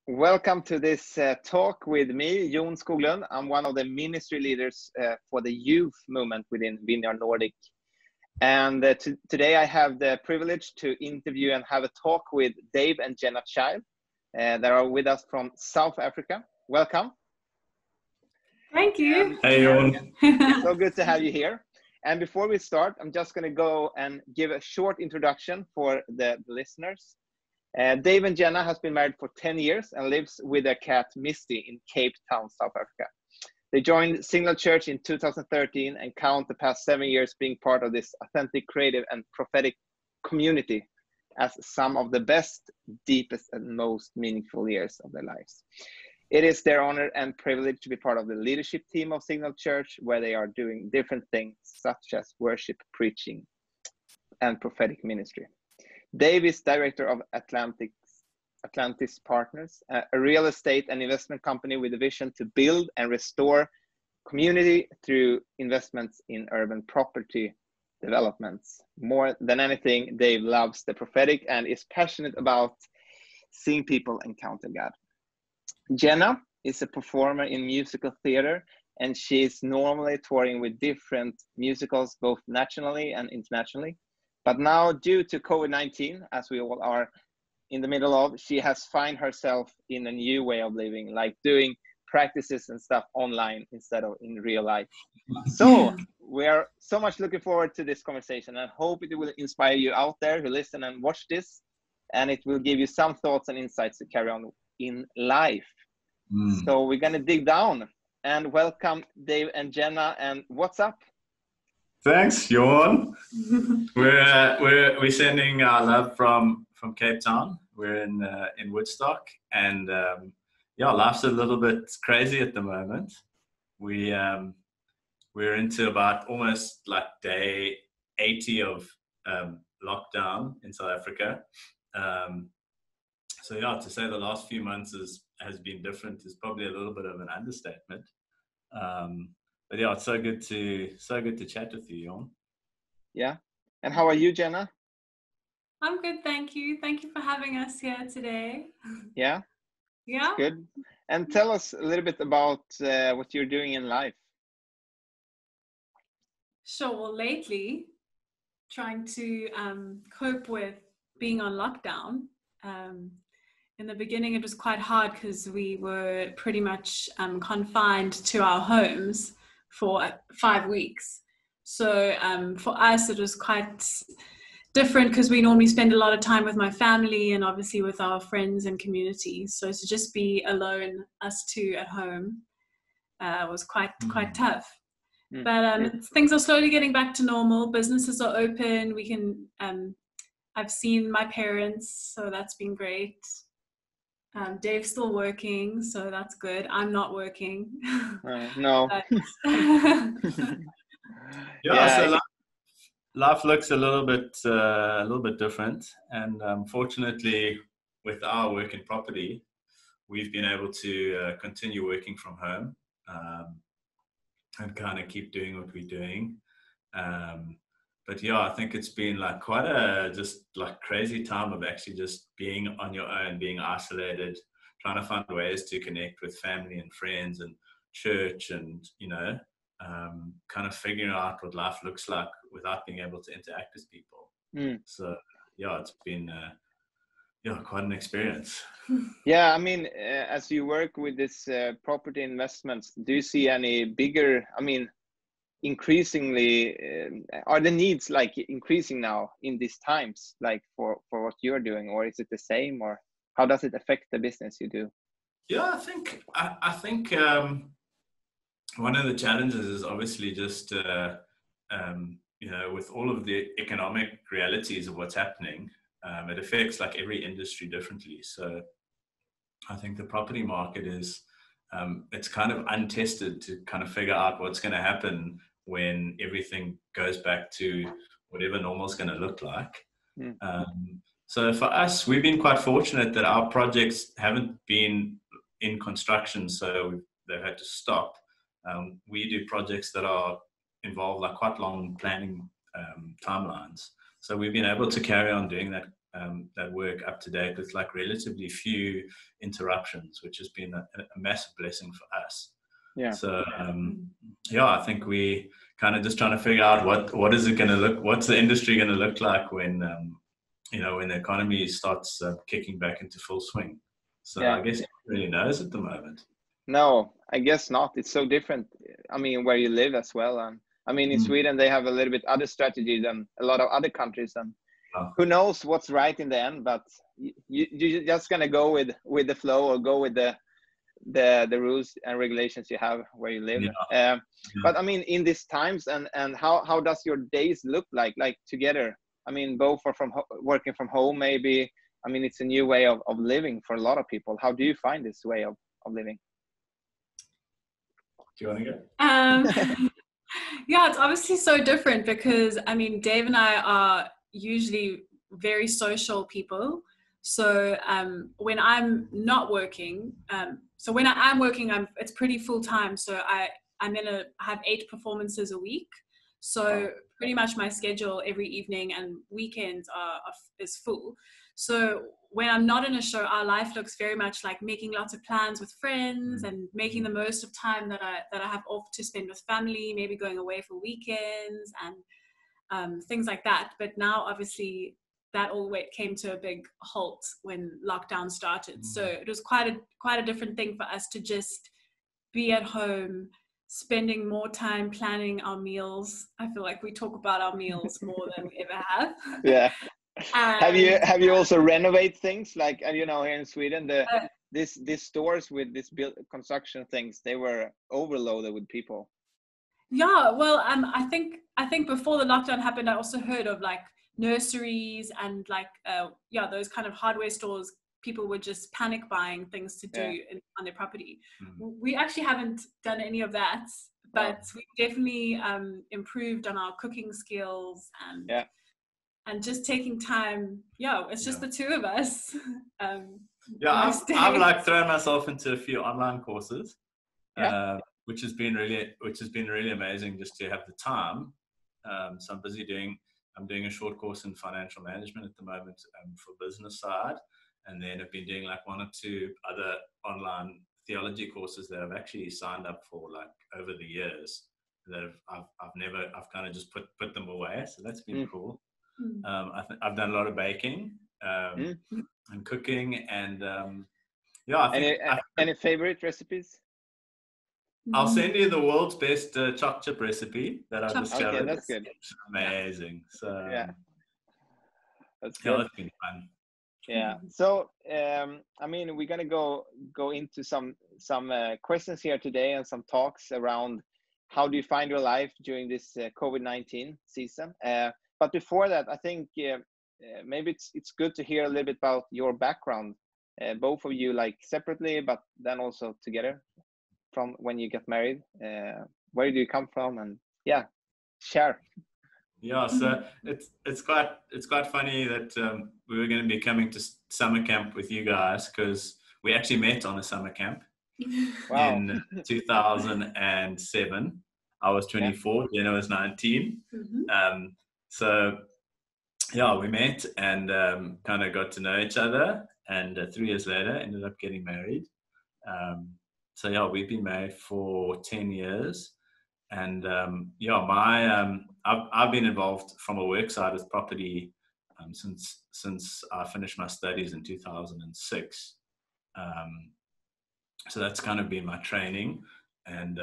Welcome to this talk with me, Jon Skoglund. I'm one of the ministry leaders for the youth movement within Vineyard Nordic. And today I have the privilege to interview and have a talk with Dave and Jenna Child that are with us from South Africa. Welcome. Thank you. Hey, Jon. So good to have you here. And before we start, I'm just going to go and give a short introduction for the listeners. Dave and Jenna has been married for 10 years and lives with their cat Misty in Cape Town, South Africa. They joined Signal Church in 2013 and count the past 7 years being part of this authentic, creative and prophetic community as some of the best, deepest and most meaningful years of their lives. It is their honor and privilege to be part of the leadership team of Signal Church, where they are doing different things such as worship, preaching and prophetic ministry. Dave is director of Atlantis Partners, a real estate and investment company with a vision to build and restore community through investments in urban property developments. More than anything, Dave loves the prophetic and is passionate about seeing people encounter God. Jenna is a performer in musical theater, and she's normally touring with different musicals, both nationally and internationally. But now, due to COVID-19, as we all are in the middle of, she has found herself in a new way of living, like doing practices and stuff online instead of in real life. So we are so much looking forward to this conversation and hope it will inspire you out there who listen and watch this, and it will give you some thoughts and insights to carry on in life. So we're going to dig down and welcome Dave and Jenna. And what's up? Thanks, Jon. We're sending our love from Cape Town. We're in Woodstock, and life's a little bit crazy at the moment. We're into about almost like day 80 of lockdown in South Africa. To say the last few months has been different is probably a little bit of an understatement. But yeah, it's so good to chat with you, Jon. Yeah. And how are you, Jenna? I'm good, thank you. Thank you for having us here today. Yeah. Yeah. Good. And tell us a little bit about what you're doing in life. Sure. Well, lately, trying to cope with being on lockdown. In the beginning, it was quite hard because we were pretty much confined to our homes for 5 weeks. So for us, it was quite different because we normally spend a lot of time with my family and obviously with our friends and community. So to just be alone, us two at home, was quite tough. But things are slowly getting back to normal. Businesses are open. We can. I've seen my parents, so that's been great. Dave's still working, so that's good. I'm not working. No. So life looks a little bit different, and fortunately, with our work in property, we've been able to continue working from home and kind of keep doing what we're doing. But yeah, I think it's been like quite a just like crazy time of actually just being on your own, being isolated, trying to find ways to connect with family and friends and church, and kind of figuring out what life looks like without being able to interact with people. So yeah, it's been quite an experience. Yeah, I mean, as you work with this property investments, do you see any bigger? I mean, increasingly are the needs like increasing now in these times, like for what you're doing, or is it the same, or how does it affect the business you do? Yeah, I think one of the challenges is obviously just with all of the economic realities of what's happening, it affects like every industry differently. So I think the property market is it's kind of untested to kind of figure out what's going to happen when everything goes back to whatever normal is going to look like. So for us, we've been quite fortunate that our projects haven't been in construction, so they've had to stop. We do projects that are involve like quite long planning timelines. So we've been able to carry on doing that that work up to date with like relatively few interruptions, which has been a massive blessing for us. Yeah. So I think we kind of just trying to figure out what's the industry going to look like when when the economy starts kicking back into full swing. So Yeah. I guess nobody really knows at the moment. No, I guess not. It's so different. I mean, where you live as well. And I mean, in Sweden, they have a little bit other strategy than a lot of other countries. And who knows what's right in the end? But you're just gonna go with the flow, or go with the rules and regulations you have where you live. But I mean, in these times, and how does your days look like together? I mean, both are working from home, maybe. I mean, it's a new way of living for a lot of people. How do you find this way of living? Do you want to go? Yeah, it's obviously so different because, I mean, Dave and I are usually very social people. So when I'm not working, so when I am working, it's pretty full time. So I have 8 performances a week. So pretty much my schedule every evening and weekends is full. So when I'm not in a show, our life looks very much like making lots of plans with friends and making the most of time that I have off to spend with family, maybe going away for weekends and things like that. But now, obviously, that all came to a big halt when lockdown started. So it was quite a different thing for us to just be at home, spending more time planning our meals. I feel like we talk about our meals more than we ever have. Yeah. Have you also renovate things like here in Sweden these stores with this construction things, they were overloaded with people. Yeah, well, I think before the lockdown happened, I also heard of like nurseries and like those kind of hardware stores. People were just panic buying things to do on their property. We actually haven't done any of that, but we definitely improved on our cooking skills and just taking time. It's just the two of us. I've like thrown myself into a few online courses, which has been really amazing just to have the time. So I'm doing a short course in financial management at the moment for business side, and then I've been doing like 1 or 2 other online theology courses that I've actually signed up for like over the years that I've kind of just put them away. So that's been cool. I've done a lot of baking and cooking, and I think any favorite recipes? I'll send you the world's best choc chip recipe that I've discovered. Okay, that's good. It's amazing. So that's good. That's been fun. Yeah. So I mean, we're gonna go into some questions here today and some talks around how do you find your life during this COVID-19 season. But before that, I think maybe it's good to hear a little bit about your background, both of you, like separately, but then also together, from when you get married. Where do you come from? And share. Yeah, so it's quite funny that we were going to be coming to summer camp with you guys, because we actually met on a summer camp in 2007. I was 24, Jenna was 19. So we met and kind of got to know each other, and 3 years later ended up getting married. So we've been married for 10 years. And I've been involved from a work side with property since I finished my studies in 2006. So that's kind of been my training, and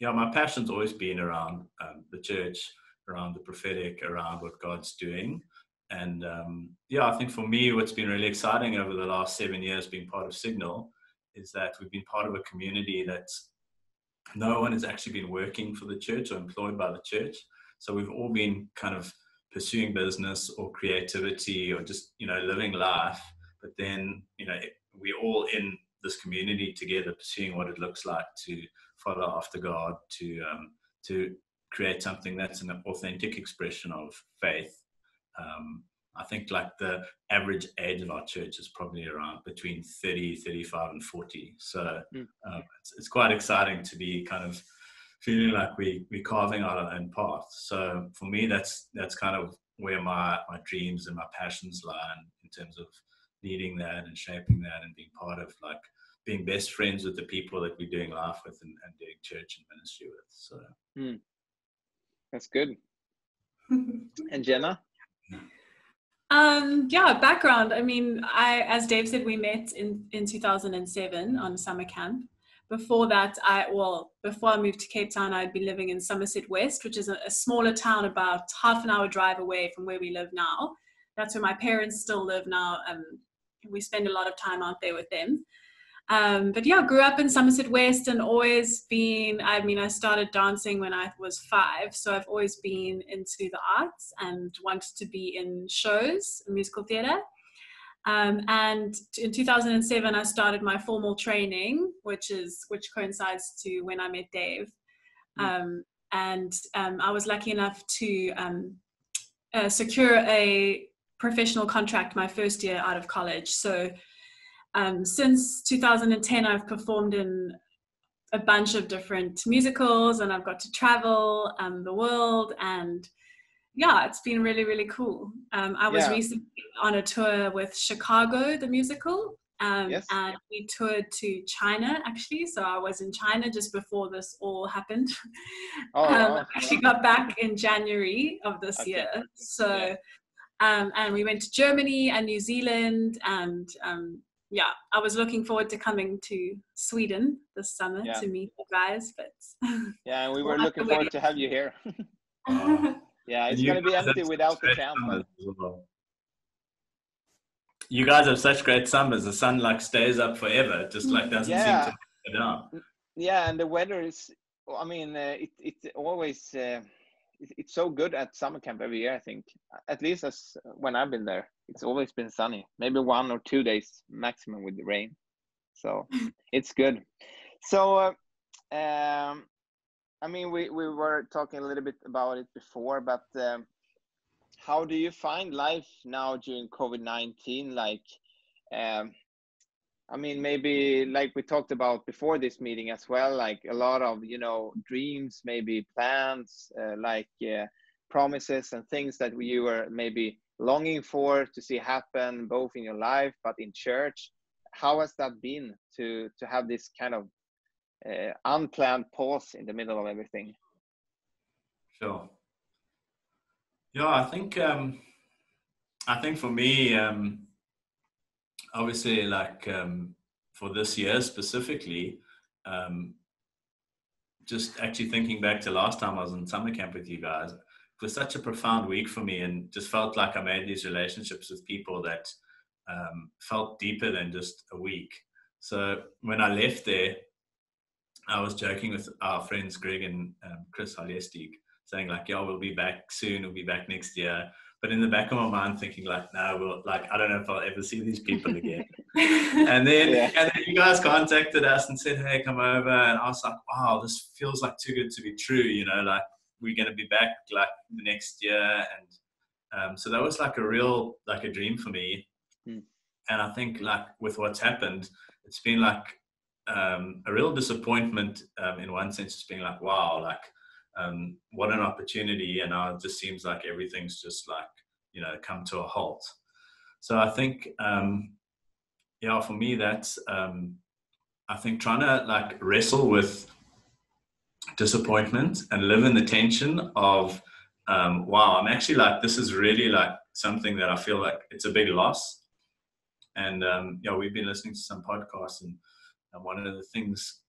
my passion's always been around the church, around the prophetic, around what God's doing. And I think for me, what's been really exciting over the last 7 years being part of Signal is that we've been part of a community that's no one has actually been working for the church or employed by the church. So we've all been kind of pursuing business or creativity or just, living life. But then, we're all in this community together, pursuing what it looks like to follow after God, to create something that's an authentic expression of faith. I think like the average age of our church is probably around between 30, 35 and 40. So it's quite exciting to be kind of feeling like we're carving out our own path. So for me, that's kind of where my dreams and my passions lie in terms of leading that and shaping that and being part of like being best friends with the people that we're doing life with and doing church and ministry with. So that's good. And Jenna? Background. I mean, as Dave said, we met in 2007 on summer camp. Before that, before I moved to Cape Town, I'd been living in Somerset West, which is a smaller town about half an hour drive away from where we live now. That's where my parents still live now. We spend a lot of time out there with them. Grew up in Somerset West and always been, I started dancing when I was 5. So I've always been into the arts and wanted to be in shows, musical theatre. And in 2007, I started my formal training, which coincides to when I met Dave. I was lucky enough to secure a professional contract my first year out of college. So since 2010, I've performed in a bunch of different musicals, and I've got to travel the world, and it's been really, really cool. I was recently on a tour with Chicago, the musical, and we toured to China, actually. So I was in China just before this all happened. I actually got back in January of this year. So, and we went to Germany and New Zealand, and I was looking forward to coming to Sweden this summer to meet you guys. But and we were looking forward to have you here. It's going to be empty without the camp. Well. You guys have such great summers. The sun like stays up forever. It just like doesn't seem to go down. Yeah, and the weather is. I mean, it's always. It's so good at summer camp every year. I think, at least as when I've been there, it's always been sunny. Maybe 1 or 2 days maximum with the rain. So it's good. So. We were talking a little bit about it before, but how do you find life now during COVID-19? Like, maybe like we talked about before this meeting as well, like a lot of, dreams, maybe plans, promises and things that you were maybe longing for to see happen, both in your life, but in church. How has that been to have this kind of unplanned pause in the middle of everything? Sure. I think for me, obviously, like for this year specifically, just actually thinking back to last time I was in summer camp with you guys, it was such a profound week for me, and just felt like I made these relationships with people that felt deeper than just a week. So when I left there, I was joking with our friends Greg and Chris Haliestig, saying like, we'll be back soon, we'll be back next year. But in the back of my mind thinking like, no, I don't know if I'll ever see these people again. and then you guys contacted us and said, hey, come over. And I was like, wow, this feels like too good to be true. Like we're going to be back like the next year. And so that was like a dream for me. And I think like with what's happened, it's been like, a real disappointment in one sense, just being like, wow, like what an opportunity, and now it just seems like everything's just like come to a halt. So I think for me that's I think trying to like wrestle with disappointment and live in the tension of wow, I'm actually like, this is really like something that I feel like it's a big loss. And we've been listening to some podcasts, and one of the things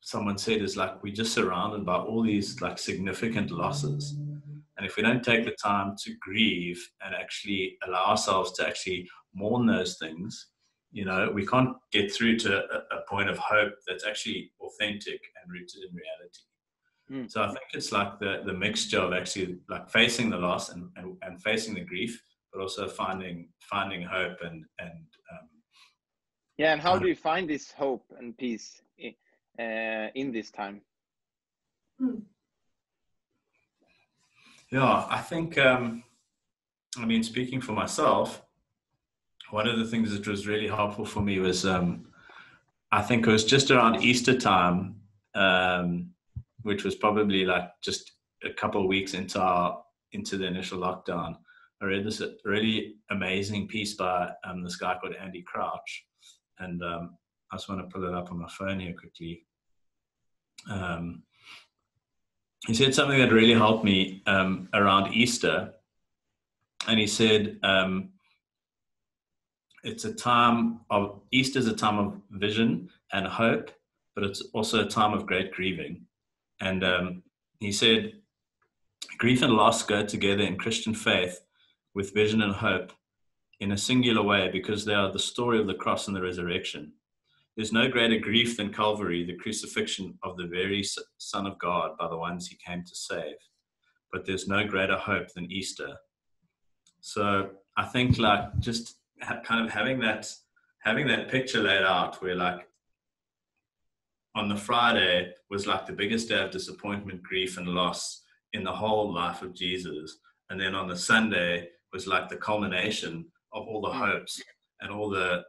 someone said is like, we're just surrounded by all these like significant losses. And if we don't take the time to grieve and actually allow ourselves to actually mourn those things, we can't get through to a point of hope that's actually authentic and rooted in reality. So I think it's like the mixture of actually like facing the loss and facing the grief, but also finding hope and and how do you find this hope and peace in this time? I think speaking for myself, one of the things that was really helpful for me was I think it was just around Easter time, which was probably like just a couple of weeks into the initial lockdown. I read this really amazing piece by this guy called Andy Crouch, and I just want to pull it up on my phone here quickly. He said something that really helped me around Easter, and he said Easter's a time of vision and hope, but it's also a time of great grieving. And he said, grief and loss go together in Christian faith with vision and hope in a singular way, because they are the story of the cross and the resurrection. There's no greater grief than Calvary, the crucifixion of the very Son of God by the ones he came to save. But there's no greater hope than Easter. So I think like just kind of having that picture laid out where like on the Friday was like the biggest day of disappointment, grief, and loss in the whole life of Jesus. And then on the Sunday was like the culmination of all the hopes and all the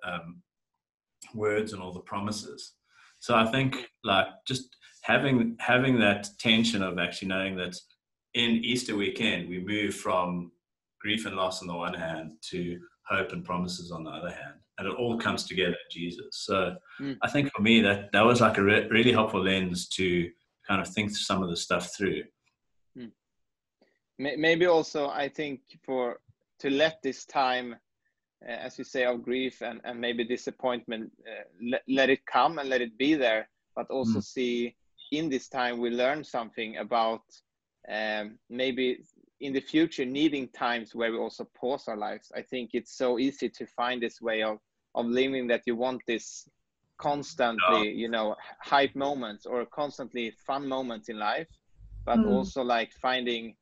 words and all the promises. So I think like just having that tension of actually knowing that in Easter weekend, we move from grief and loss on the one hand to hope and promises on the other hand. And it all comes together in Jesus. So I think for me, that was like a really helpful lens to kind of think some of the stuff through. Maybe also, I think to let this time, as you say, of grief and maybe disappointment, let it come and let it be there, but also see in this time we learn something about maybe in the future needing times where we also pause our lives. I think it's so easy to find this way of living that you want this constantly, you know, hype moments or constantly fun moments in life, but also like finding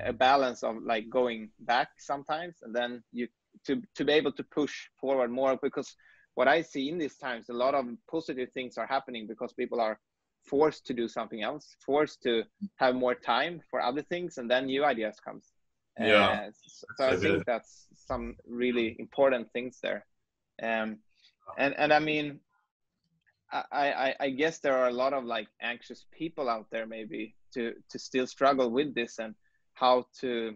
a balance of like going back sometimes, and then you to be able to push forward more, because what I see in these times, a lot of positive things are happening because people are forced to do something else, forced to have more time for other things, and then new ideas comes. So I think that's some really important things there. And I mean, I guess there are a lot of like anxious people out there maybe to still struggle with this, and how to,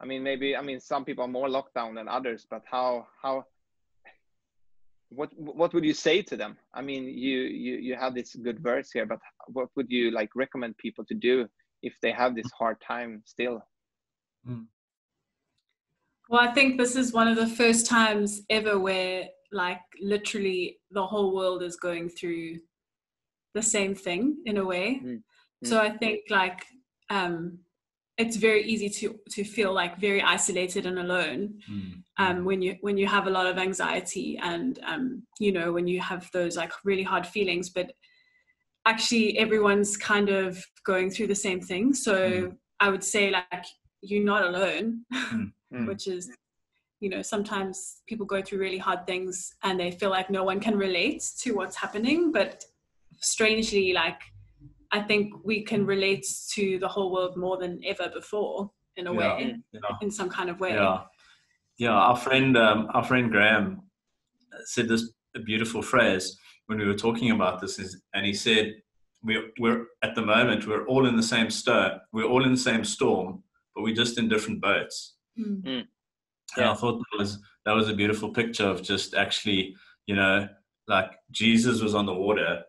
I mean, some people are more locked down than others, but what would you say to them? I mean, you have this good verse here, but what would you like recommend people to do if they have this hard time still? Well, I think this is one of the first times ever where like literally the whole world is going through the same thing in a way. So I think like it's very easy to feel like very isolated and alone when you have a lot of anxiety and you know, when you have those like really hard feelings, but actually everyone's kind of going through the same thing. So I would say like you're not alone, which is, you know, sometimes people go through really hard things and they feel like no one can relate to what's happening, but strangely, like I think we can relate to the whole world more than ever before, in a way, in some kind of way. Our friend Graham said this beautiful phrase when we were talking about this, and he said, "We're at the moment we're all in the same we're all in the same storm, but we're just in different boats." And I thought that was a beautiful picture of just actually, you know, like Jesus was on the water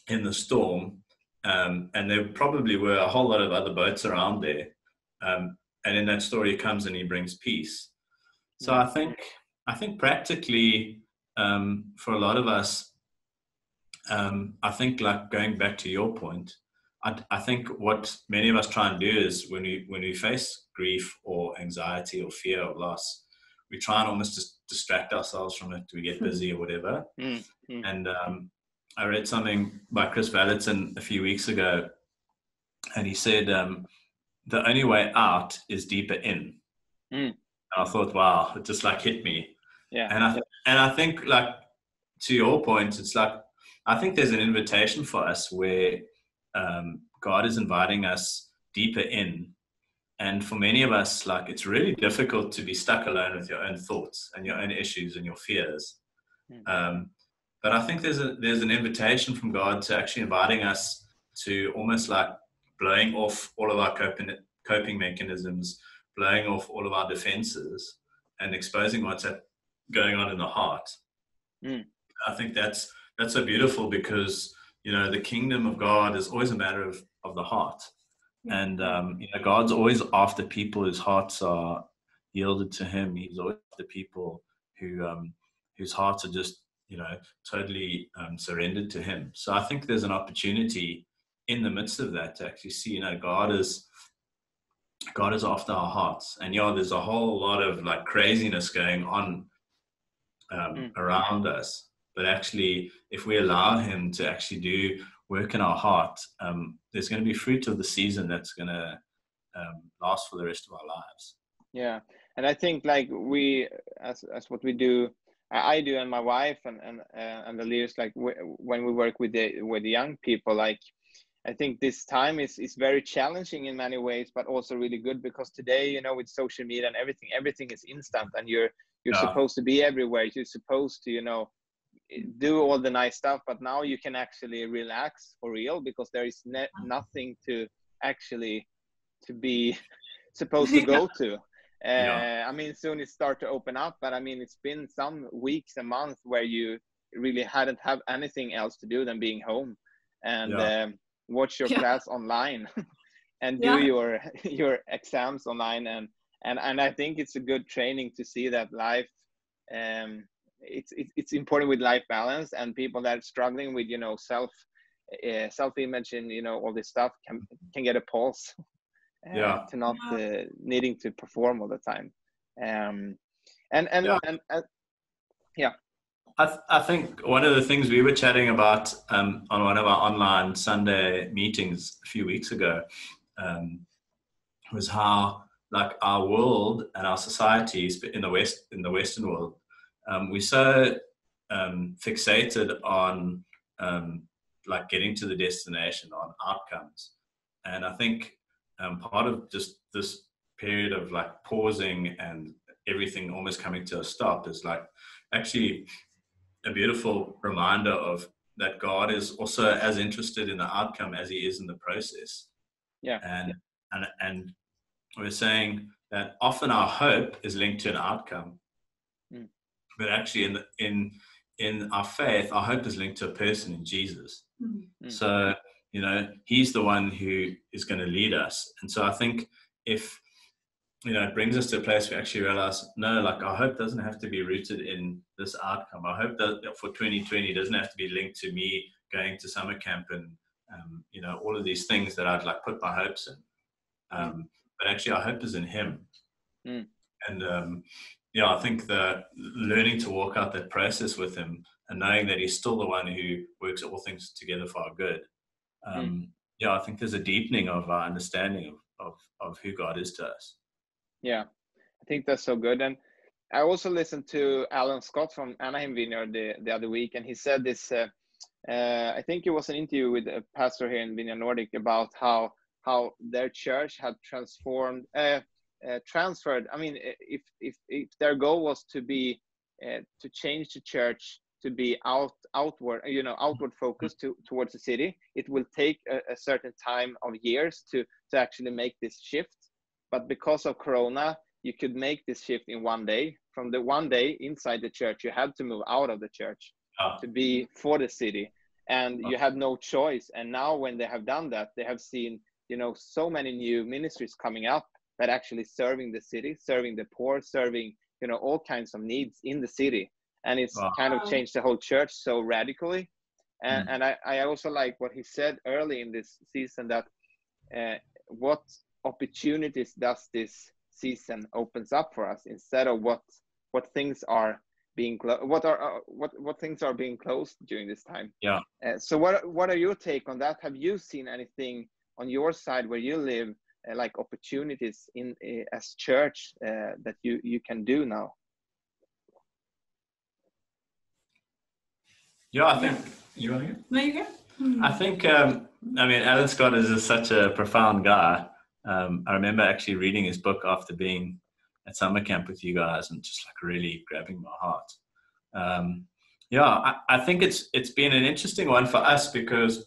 in the storm. And there probably were a whole lot of other boats around there. And in that story, he comes and he brings peace. So I think practically for a lot of us, I think like going back to your point, I think what many of us try and do is when we face grief or anxiety or fear or loss, we try and almost just distract ourselves from it. We get busy or whatever. And I read something by Chris Vallotton a few weeks ago, and he said, the only way out is deeper in. And I thought, wow, it just like hit me. And I think like to your point, it's like, I think there's an invitation for us where God is inviting us deeper in. And for many of us, like it's really difficult to be stuck alone with your own thoughts and your own issues and your fears. But I think there's an invitation from God to actually inviting us to almost like blowing off all of our coping mechanisms, blowing off all of our defenses and exposing what's going on in the heart. I think that's so beautiful, because the kingdom of God is always a matter of the heart. And God's always after people whose hearts are yielded to him. He's always after people whose hearts are just totally surrendered to him. So I think there's an opportunity in the midst of that to actually see, God is after our hearts. And there's a whole lot of like craziness going on around us, but actually if we allow him to actually do work in our heart, there's going to be fruit of the season that's going to last for the rest of our lives. Yeah. And I think like we, as what we do, I do, and my wife and the leaders, like when we work with the young people, like I think this time is very challenging in many ways, but also really good, because today, with social media and everything is instant, and you're supposed to be everywhere. You're supposed to, do all the nice stuff, but now you can actually relax for real, because there is nothing to actually to be supposed to go to. I mean, soon it start to open up, but I mean, it's been some weeks and months where you really hadn't have anything else to do than being home and watch your class online and do your exams online. And I think it's a good training to see that life, it's important with life balance, and people that are struggling with, self-image and, all this stuff can get a pulse. To not needing to perform all the time. I think one of the things we were chatting about on one of our online Sunday meetings a few weeks ago was how, like, our world and our societies in the Western world, we're so fixated on like getting to the destination, on outcomes. And I think part of just this period of like pausing and everything almost coming to a stop is like actually a beautiful reminder of that God is also as interested in the outcome as he is in the process. And we're saying that often our hope is linked to an outcome, but actually in our faith, our hope is linked to a person, in Jesus. So he's the one who is going to lead us. And so I think if, it brings us to a place where we actually realize, no, like our hope doesn't have to be rooted in this outcome. Our hope that for 2020 doesn't have to be linked to me going to summer camp and, all of these things that I'd like put my hopes in. But actually our hope is in him. And I think that learning to walk out that process with him and knowing that he's still the one who works all things together for our good. I think there's a deepening of our understanding of who God is to us. Yeah, I think that's so good. And I also listened to Alan Scott from Anaheim Vineyard the other week, and he said this, I think it was an interview with a pastor here in Vineyard Nordic about how their church had transferred. I mean, if their goal was to be to change the church to be outward focused towards the city, it will take a certain time of years to actually make this shift. But because of Corona, you could make this shift in one day. From the one day inside the church, you had to move out of the church to be for the city, and you had no choice. And now when they have done that, they have seen, so many new ministries coming up that actually serving the city, serving the poor, serving, all kinds of needs in the city. And it's kind of changed the whole church so radically. And I also like what he said early in this season, that what opportunities does this season opens up for us, instead of what things are being what things are being closed during this time. So what are your take on that? Have you seen anything on your side where you live, like opportunities in as church that you can do now? I think you want to go? No, you go. I think Alan Scott is just such a profound guy. I remember actually reading his book after being at summer camp with you guys, and just like really grabbing my heart. I think it's been an interesting one for us, because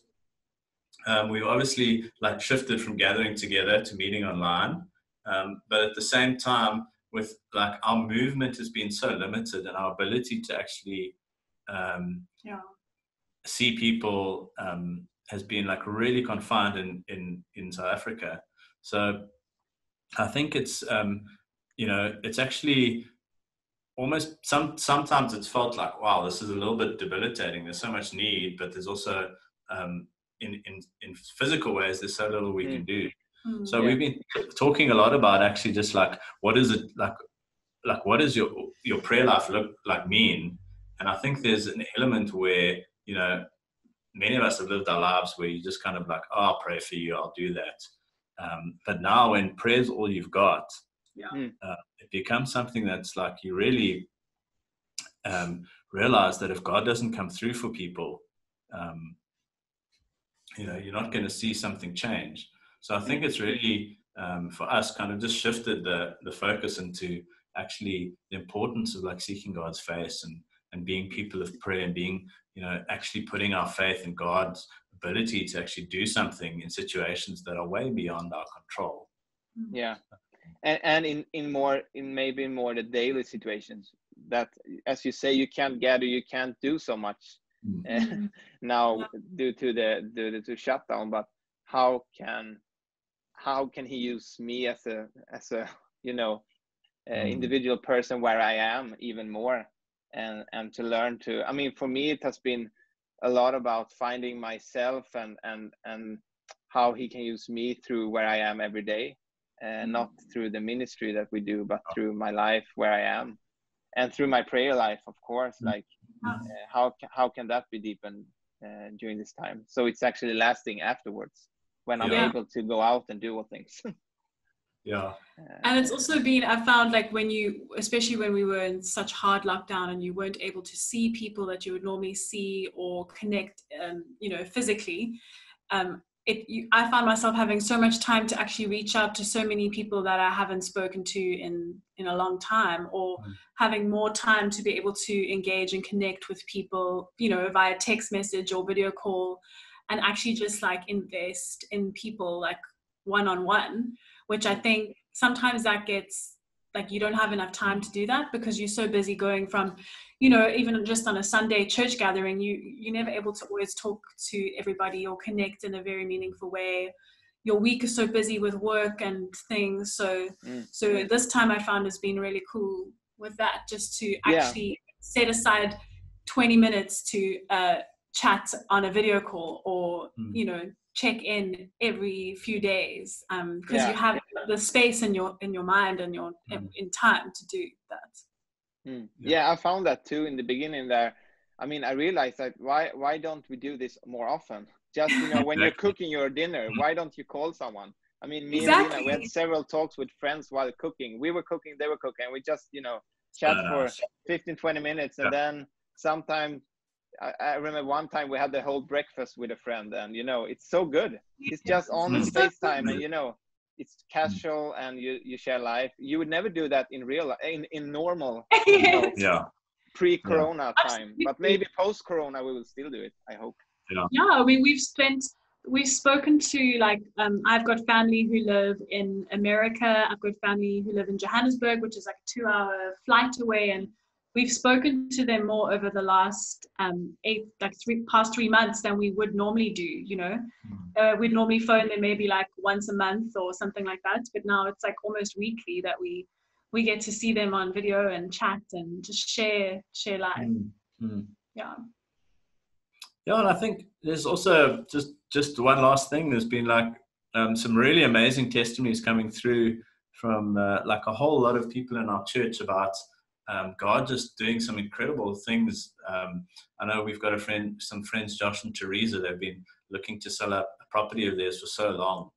we've obviously like shifted from gathering together to meeting online. But at the same time, with like our movement has been so limited, and our ability to actually see people has been like really confined in South Africa. So I think it's it's actually almost sometimes it's felt like, wow, this is a little bit debilitating. There's so much need, but there's also in physical ways there's so little we can do. So we've been talking a lot about actually just like, what is it like what does your prayer life look like mean? And I think there's an element where, many of us have lived our lives where you just kind of like, oh, I'll pray for you, I'll do that. But now when prayer's all you've got, it becomes something that's like you really realize that if God doesn't come through for people, you're not going to see something change. So I think it's really, for us, kind of just shifted the focus into actually the importance of like seeking God's face and being people of prayer and being, actually putting our faith in God's ability to actually do something in situations that are way beyond our control. Yeah. And in maybe more the daily situations that, as you say, you can't gather, you can't do so much now due to the shutdown. But how can he use me as a individual person where I am even more, and to learn to, I mean, for me it has been a lot about finding myself and how he can use me through where I am every day. Not through the ministry that we do, but through my life where I am, and through my prayer life, of course. Like, how can that be deepened during this time? So it's actually lasting afterwards when I'm able to go out and do all things. And it's also been, I found, like especially when we were in such hard lockdown and you weren't able to see people that you would normally see or connect, physically. I found myself having so much time to actually reach out to so many people that I haven't spoken to in a long time, or having more time to be able to engage and connect with people, via text message or video call, and actually just like invest in people like one-on-one, which I think sometimes that gets like, you don't have enough time to do that because you're so busy going from, even just on a Sunday church gathering, you're never able to always talk to everybody or connect in a very meaningful way. Your week is so busy with work and things. So this time I found has been really cool with that, just to actually set aside 20 minutes to chat on a video call, or, check in every few days, because you have the space in your mind and your in time to do that. I found that too in the beginning there. I mean, I realized that why don't we do this more often? Just when you're cooking your dinner, why don't you call someone? I mean, me and Lina, we had several talks with friends while cooking. We were cooking, they were cooking, and we just chat for 15-20 minutes, and then sometimes I remember one time we had the whole breakfast with a friend, and it's so good. It's just on FaceTime, and it's casual, and you share life. You would never do that in real in normal pre-corona time, but maybe post-corona we will still do it, I hope. I mean, we've spoken to, like, I've got family who live in America. I've got family who live in Johannesburg, which is like a 2-hour flight away, and we've spoken to them more over the last past 3 months than we would normally do. We'd normally phone them maybe like once a month or something like that, but now it's like almost weekly that we get to see them on video and chat and just share life. And I think there's also just one last thing. There's been like some really amazing testimonies coming through from like a whole lot of people in our church about God just doing some incredible things. I know we've got some friends, Josh and Teresa. They've been looking to sell a property of theirs for so long,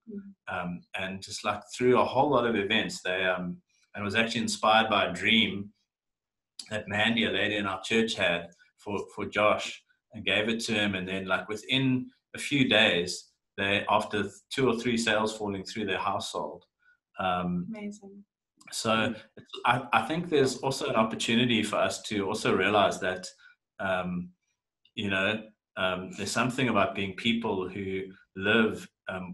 and just like through a whole lot of events, they and was actually inspired by a dream that Mandy, a lady in our church, had for Josh, and gave it to him. And then, like within a few days, after 2 or 3 sales falling through their household. Amazing. So I think there's also an opportunity for us to also realize that, there's something about being people who live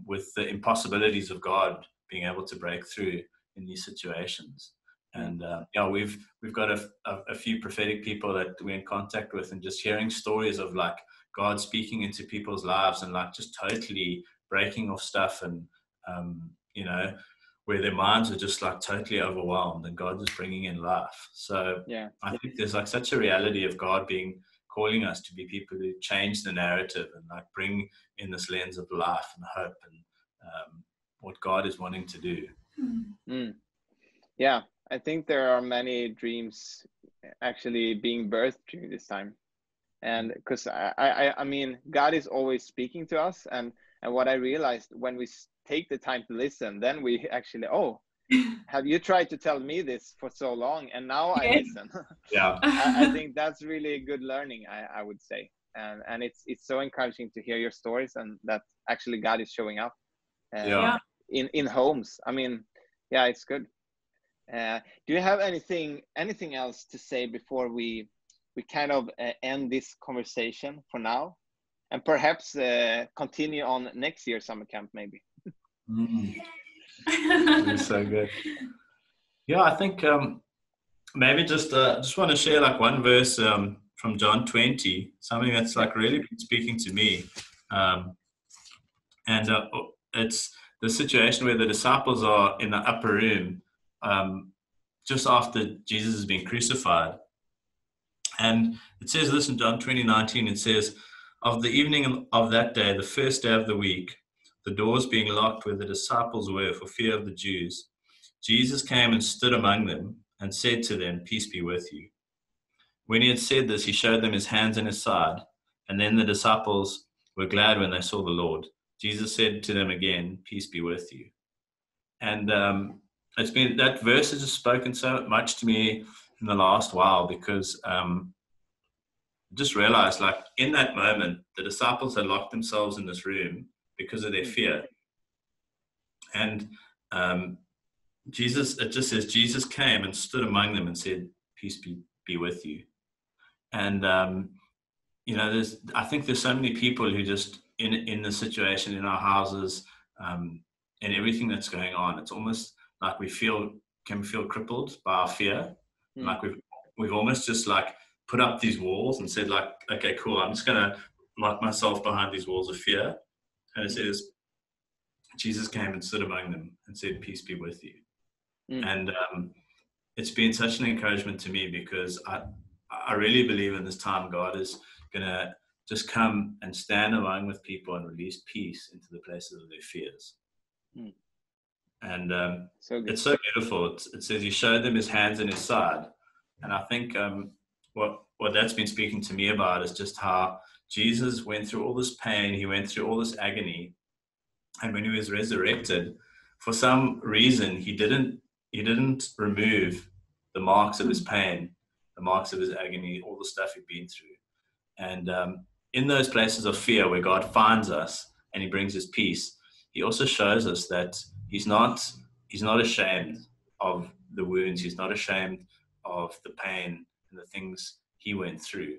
with the impossibilities of God being able to break through. in these situations. And we've got a few prophetic people that we're in contact with, and just hearing stories of like God speaking into people's lives and like just totally breaking off stuff, and where their minds are just like totally overwhelmed, and God is bringing in life. So I think there's like such a reality of God calling us to be people who change the narrative and like bring in this lens of life and hope and what God is wanting to do. Yeah, I think there are many dreams actually being birthed during this time. And because I mean, God is always speaking to us. And what I realized when we take the time to listen, then we actually, have you tried to tell me this for so long? And now I listen. Yeah. I think that's really good learning, I would say. And it's so encouraging to hear your stories, and that actually God is showing up in homes. I mean, it's good. Do you have anything else to say before we kind of end this conversation for now, and perhaps continue on next year's summer camp maybe? That's so good. Yeah, I think maybe just want to share like one verse from John 20, something that's like really been speaking to me, and it's the situation where the disciples are in the upper room just after Jesus has been crucified. And it says this in John 20:19, it says, of the evening of that day, the first day of the week, the doors being locked where the disciples were for fear of the Jews, Jesus came and stood among them and said to them, peace be with you. When he had said this, he showed them his hands and his side, and then the disciples were glad when they saw the Lord. Jesus said to them again, peace be with you. And that verse has just spoken so much to me in the last while, because just realized, like, in that moment, the disciples had locked themselves in this room because of their fear. And it just says, Jesus came and stood among them and said, peace be with you. And, I think there's so many people who just in the situation in our houses and everything that's going on, it's almost like we can feel crippled by our fear. Like we've almost just like put up these walls and said like, okay, cool, I'm just going to lock myself behind these walls of fear. And it says, Jesus came and stood among them and said, peace be with you. And it's been such an encouragement to me, because I really believe in this time God is going to just come and stand among with people and release peace into the places of their fears. And it's so beautiful. It says he showed them his hands and his side. And I think what that's been speaking to me about is just how Jesus went through all this pain. He went through all this agony. And when he was resurrected, for some reason, he didn't remove the marks of his pain, the marks of his agony, all the stuff he'd been through. And in those places of fear where God finds us and he brings his peace, he also shows us that he's not ashamed of the wounds. He's not ashamed of the pain and the things he went through.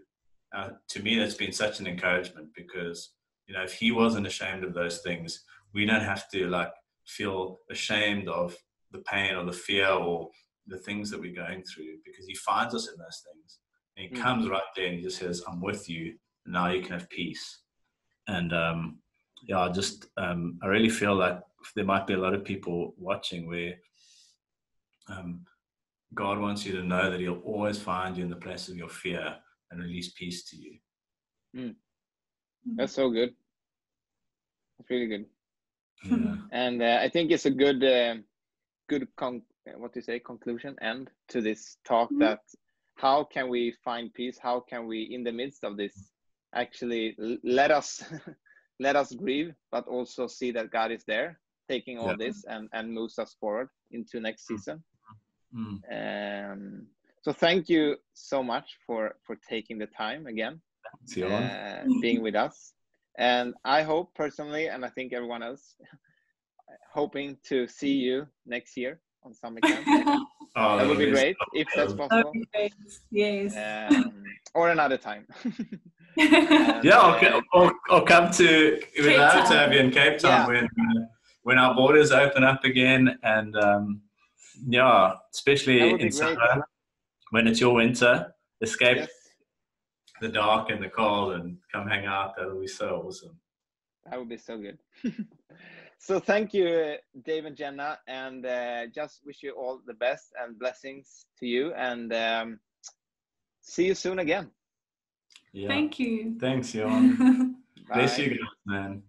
To me, that's been such an encouragement, because, if he wasn't ashamed of those things, we don't have to like feel ashamed of the pain or the fear or the things that we're going through, because he finds us in those things. And he comes right there and he just says, I'm with you, and now you can have peace. And I really feel like there might be a lot of people watching where God wants you to know that he'll always find you in the place of your fear and release peace to you. That's so good. It's really good. Yeah. And I think it's a good conclusion end to this talk, that how can we find peace? How can we, in the midst of this, actually let us grieve, but also see that God is there taking all this and moves us forward into next season. So thank you so much for taking the time again, being with us. And I hope personally, and I think everyone else, hoping to see you next year on summer camp. That would be great if that's possible. Yes. Or another time. Or come to, we'd love to have you in Cape Town when our borders open up again, and Yeah, especially That would be in great. summer when it's your winter. Escape Yes, the dark and the cold and come hang out. That'll be so awesome. that would be so good. So thank you, Dave and Jenna, and just wish you all the best and blessings to you, and see you soon again. Yeah. Thank you. Thanks, Jan. Bless Bye. you guys, man.